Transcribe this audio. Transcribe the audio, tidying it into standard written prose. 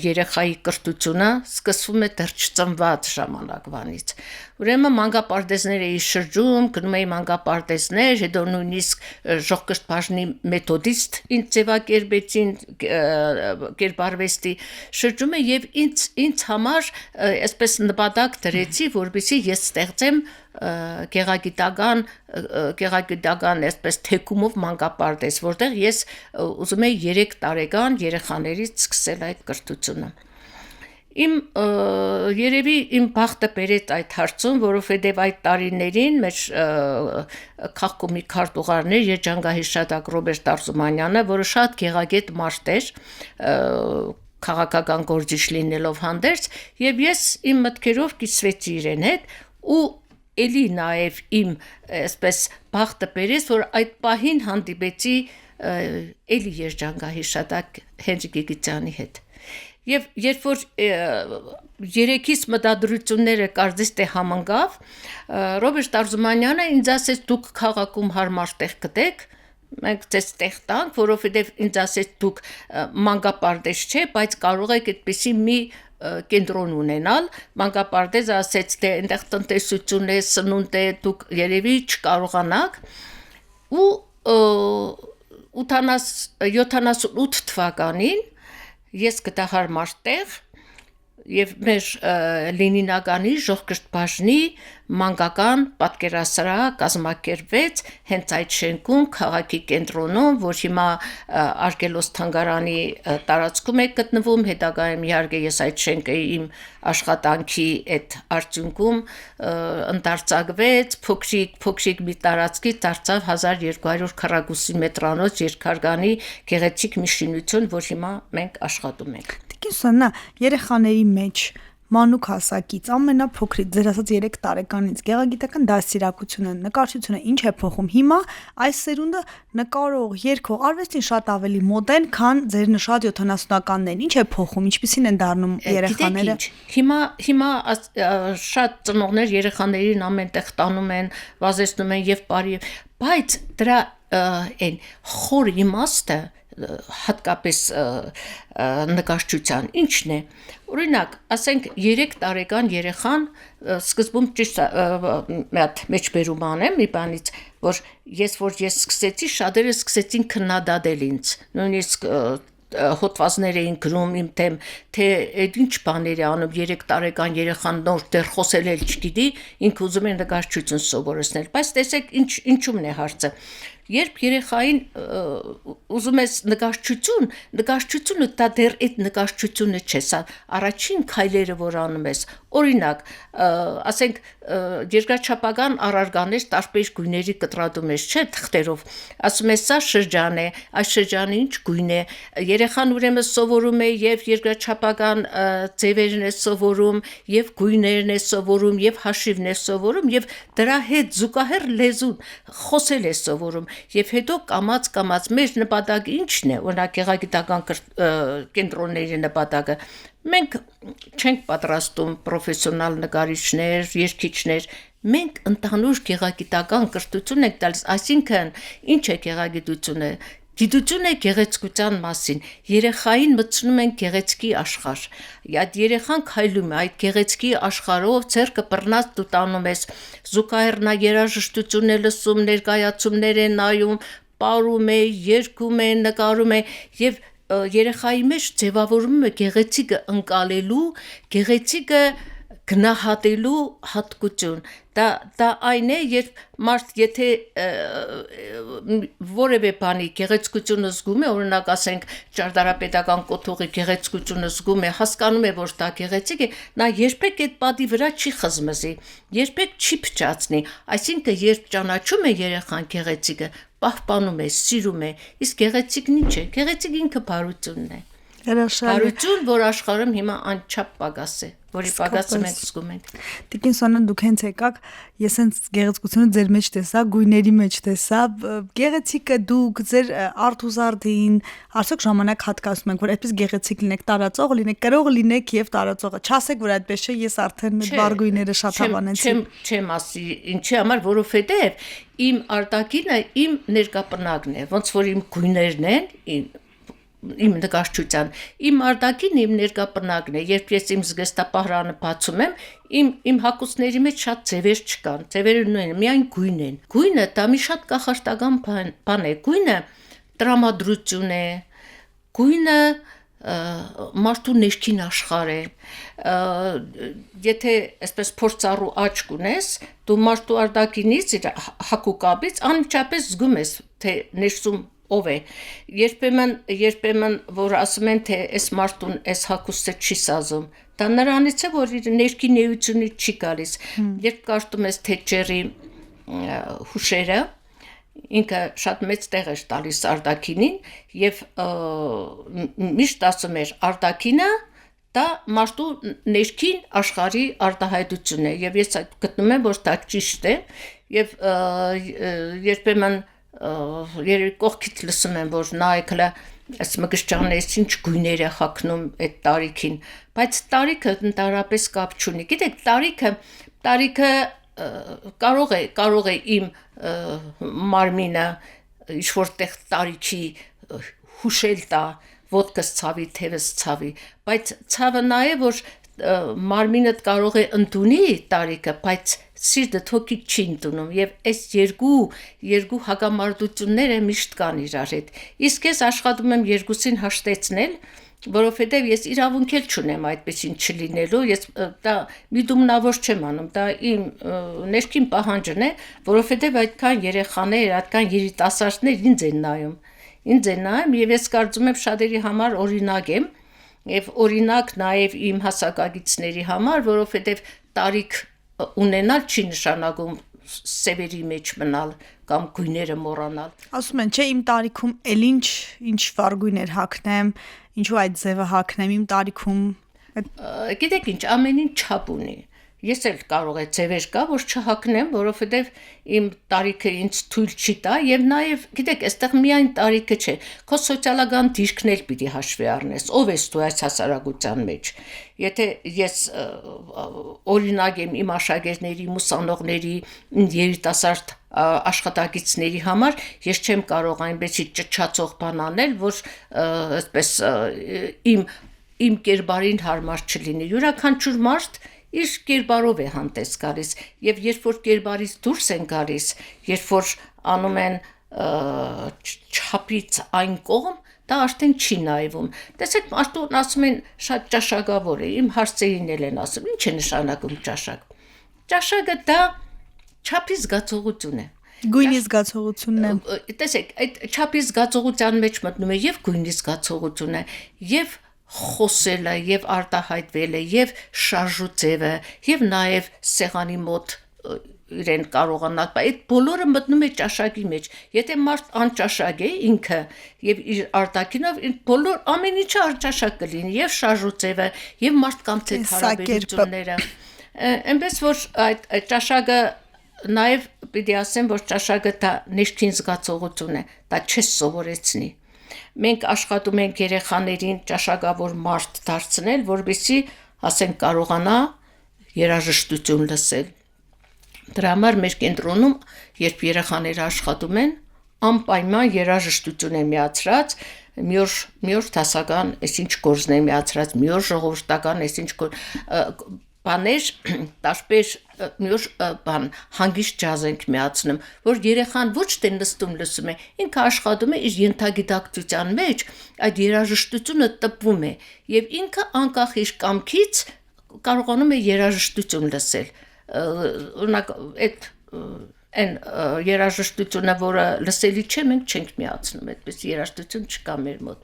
երեխայի կրթությունը սկսվում է դեռ չծնված ժամանակվանից։ Ուրեմն մանկապարտեզներ էի շրջում, գնում էի մանկապարտեզներ, հետո նույնիսկ ժողկրթբաժնի մեթոդիստ ինձ ձևակերպեցին կերպարվեստի շրջումը եւ ինձ համար այսպես նպատակ դրեցի, որպեսզի ես ստեղծեմ գեղագիտական այսպես թեկումով մանկապարտեզ, որտեղ ես ուզում էի 3 տարեկան երեխաներից սկսել այդ կրթությունը։ Երևի իմ բախտը բերեց այդ հարցում, որովհետև այդ տարիներին մեր քաղաքոմի քարտուղարներ երջանկահիշատակ Ռոբերտ Արզումանյանը, որը շատ գեղագետ մարդ էր, քաղաքական գործիչ լինելով հանդերձ, եւ ես իմ մտքերով կիսվեցի իրեն հետ ու էլի նաև իմ այսպես բախտը բերեց, որ այդ պահին հանդիպեցի էլի երջանկահիշատակ Հենրիկ Գիգիթյանի հետ։ Եվ երբ որ երեքից մտադրությունները կարծես թե համընկավ, Ռոբերտ Արզումանյանը ինձ ասեց՝ դուք քաղաքում հարմար տեղ գտեք, մենք ձեզ տեղ տանք, որովհետև ինձ ասեց դուք մանկապարտեզ չէ, բայց կարող եք այդպիսի մի կենտրոն ունենալ, մանկապարտեզը ասեց, թե այնտեղ տնտեսություն է, սնունդ է, դուք երևի չկարողանաք, ու 78 թվականին ես գտա հարմար տեղ եւ մեր Լենինագանի ժողկրթբաժնի մանկական պատկերասրահ կազմակերպվեց հենց այդ շենքում քաղաքի կենտրոնում, որ հիմա Արգելոս թանգարանի տարածքում է գտնվում, հետագայում իհարկե ես այդ շենքը իմ աշխատանքի այդ արդյունքում ընդարձակվեց, փոքրիկ մի տարածքի դարձավ 1200 քառակուսի մետրանոց երկհարկանի գեղեցիկ մի շինություն, որ հիմա մենք աշխատում ենք։ Սանա, երեխաների մեջ մանուկ հասակից ամենափոքրից ձեր ասած 3 տարեկանից գեղագիտական դաստիարակությունը, նկարչությունը ինչ է փոխում։ Հիմա այս սերունդը նկարող, երգող, արվեստին շատ ավելի մոտ են, քան ձեր նշած 70-ականներին։ Ինչ է փոխում, ինչպիսին են դառնում երեխաները։ Հիմա շատ ծնողներ երեխաներին ամեն տեղ տանում են, վազեցնում են եւ բարի, բայց դրա այն խոր իմաստը հատկապես նկարչության ինչն է, օրինակ, ասենք 3 տարեկան երեխան սկզբում ճիշտ մի հատ մեջբերում անեմ մի բանից, որ ես սկսեցի, շատերը սկսեցին քննադատել ինձ, նույնիսկ հոդվածներ էին գրում իմ թեմ, թե այդ ինչ բաներ է անում 3 տարեկան երեխան նոր դեռ խոսել էլ չգիտի, ինքը ուզում է նկարչություն սովորեցնել, բայց տեսեք ինչումն է հարցը։ Երբ երեխային ուզում ես նկարչությունը դա դեռ այդ նկարչությունը չէ, սա առաջին քայլերը որ անում ես, օրինակ, ասենք երկրաչափական առարկաներ տարբեր գույների կտրատում ես, չէ, թղթերով, ասում ես սա շրջան է, այս շրջանը ինչ գույն է, երեխան ուրեմն սովորում է եւ երկրաչափական ձևերն է սովորում, եւ գույներն է սովորում, եւ հաշիվն է սովորում, եւ դրա հետ զուգահեռ լեզուն խոսել է սովորում։ Եվ հետո կամած մեր նպատակը ինչն է, օրինակ գեղագիտական կենտրոնների նպատակը, մենք չենք պատրաստում պրոֆեսիոնալ նկարիչներ, երգիչներ, մենք ընդհանուր գեղագիտական կրթություն ենք տալիս, այսինքն ինչ է գեղագիտությունը, գիտություն է գեղեցկության մասին, երեխային մտցնում են գեղեցկի աշխարհ, այդ երեխան քայլում է այդ գեղեցկի աշխարհով, ձեռքը բռնած դու տանում ես, զուգահեռ նա երաժշտություն է լսում, ներկայացումներ է նայում, պարում է, երգում է, նկարում է եւ երեխայի մեջ ձևավորվում է գեղեցիկը ընկալելու, գեղեցիկը գնահատելու հատկություն, դա այն է, երբ մարդ եթե որևէ բանի գեղեցկությունը զգում է, օրինակ ասենք ճարտարապետական կոթողի գեղեցկությունը զգում է, հասկանում է, որ դա գեղեցիկ է, նա երբեք այդ պատի վրա չի խզմզի, երբեք չի փչացնի, այսինքն երբ ճանաչում է երեխան գեղեցիկը, պահպանում է, սիրում է, իսկ գեղեցիկն ինչ է, գեղեցիկ ինքը բարությունն է։ Բարություն, որ աշխարհում հիմա անչափ պակաս է, որի պակասը մենք զգում ենք։ Տիկին Սոնա, դուք հենց եկաք, ես հենց գեղեցկությունը ձեր մեջ տեսա, գույների մեջ տեսա, գեղեցիկը դուք ձեր արթուզարդին, արդյոք ժամանակ հատկացնում եք, որ այդպես գեղեցիկ լինեք, տարածող լինեք, կրող լինեք եւ տարածողը։ Չասեք, որ այդպես չէ, ես արդեն այդ վառ գույները շատ հավանեցի։ Չեմ ասի, ինչի համար, որովհետեւ իմ արտակինը իմ ներկապնակն է, ոնց որ իմ գույներն են, իմ նկարչության իմ արտակին իմ ներկա պնակն է երբ ես իմ զգեստապահարանը բացում եմ իմ հագուստների մեջ շատ ձևեր չկան ձևերը նույնն են միայն գույն են գույնը դա մի շատ կախարդական բան է գույնը տրամադրություն է գույնը մարդու ներքին աշխարհ է եթե այսպես փորձառու աչք ունես դու մարդու արտակինից իր հակուկապից անմիջապես զգում ես թե ներսում ով է երբեմն որ ասում են թե այս մարդուն այս հագուստը չի սազում դա նրանից է որ իր ներքին էությունից չի գալիս երբ կարդում ես Թետչերի հուշերը ինքը շատ մեծ տեղ էր տալիս արտակինին եւ միշտ ասում էր արտակինը դա մարդու ներքին աշխարհի արտահայտությունն է եւ ես գտնում եմ որ դա ճիշտ է եւ երբեմն երբ կողքից լսում եմ որ նայքլը այս մգշճանես ինչ գույներ է հագնում այդ տարիքին բայց տարիքը ընդհանրապես կապ չունի գիտեք տարիքը կարող է իմ մարմինը ինչ որտեղ տարիքի հուշել տա ոտքս ցավի թևս ցավի բայց ցավը նա է որ մարմինդ կարող է ընդունի տարիքը բայց սիրտդ հոգիդ չի ընդունում եւ այս երկու հակամարտությունները միշտ կան իրար հետ իսկ ես աշխատում եմ երկուսին հաշտեցնել որովհետև ես իրավունք էլ չունեմ այդպեսին չլինելու ես դա միտումնավոր չեմ անում դա իմ ներքին պահանջն է որովհետև այդքան երեխաներ այդքան երիտասարդներ ինձ են նայում եւ ես կարծում եմ շատերի համար օրինակ եմ եւ օրինակ նաեւ իմ հասակագիտների համար որովհետև տարիք ունենալ չի նշանակում սևերի մեջ մնալ կամ գույները մոռանալ ասում են չէ իմ տարիքում էլ ինչ վարգույներ հագնեմ ինչու այդ ձևը հագնեմ իմ տարիքում գիտեք ինչ ամեն ինչ չափ ունի ես էլ կարող է ձևեր կա որ չհագնեմ որովհետև իմ տարիքը ինձ թույլ չի տա եւ նաեւ գիտեք այստեղ միայն տարիքը չէ քո սոցիալական դիրքն էլ պիտի հաշվի առնես ով ես դու այս հասարակության մեջ եթե ես օրինակ եմ իմ աշակերտների ուսանողների երիտասարդ աշխատակիցների համար ես չեմ կարող այնպեսի ճչացող բան անել որ այսպես իմ կերպարին հարմար չլինի յուրաքանչյուր մարդ իր կերպարով է հանդես գալիս եւ երբ որ կերպարից դուրս են գալիս երբ որ անում են չափից այն կողմ դա արդեն չի նայվում տեսեք մարդուն ասում են շատ ճաշակավոր է իմ հարցերին են ասում ինչ է նշանակում ճաշակը դա չափի զգացողություն է գույնի զգացողությունն է տեսեք այդ չափի զգացողության մեջ մտնում է եւ գույնի զգացողությունը եւ խոսելը եւ արտահայտվելը եւ շարժու ձևը եւ նաեւ սեղանի մոտ իրեն կարողանալ այդ բոլորը մտնում է ճաշակի մեջ եթե մարդ անճաշակ է ինքը եւ իր արտակինով բոլոր ամեն ինչը անճաշակ կլինի եւ շարժու ձևը եւ մարդկանց հետ հարաբերությունները այնպես որ այդ ճաշակը նաեւ պիտի ասեմ որ ճաշակը դա ներքին զգացողություն է դա չես սովորեցնի մենք աշխատում ենք երեխաներին ճաշակավոր մարդ դարձնել, որպեսզի ասենք կարողանա երաժշտություն լսել։ Դրա համար մեր կենտրոնում, երբ երեխաները աշխատում են, անպայման երաժշտություն է միացրած, մի օր դասական այսինչ գործն է միացրած, մի օր ժողովրդական այսինչ բաներ տարբեր մի օր բան հանգիստ ջազ ենք միացնում որ երեխան ոչ թե նստում լսում է ինքը աշխատում է իր ենթագիտակցության մեջ այդ երաժշտությունը տպվում է եւ ինքը անկախ իր կամքից կարողանում է երաժշտություն լսել օրինակ այդ այն երաժշտությունը որը լսելի չէ մենք չենք միացնում այդպես երաժշտություն չկա մեր մոտ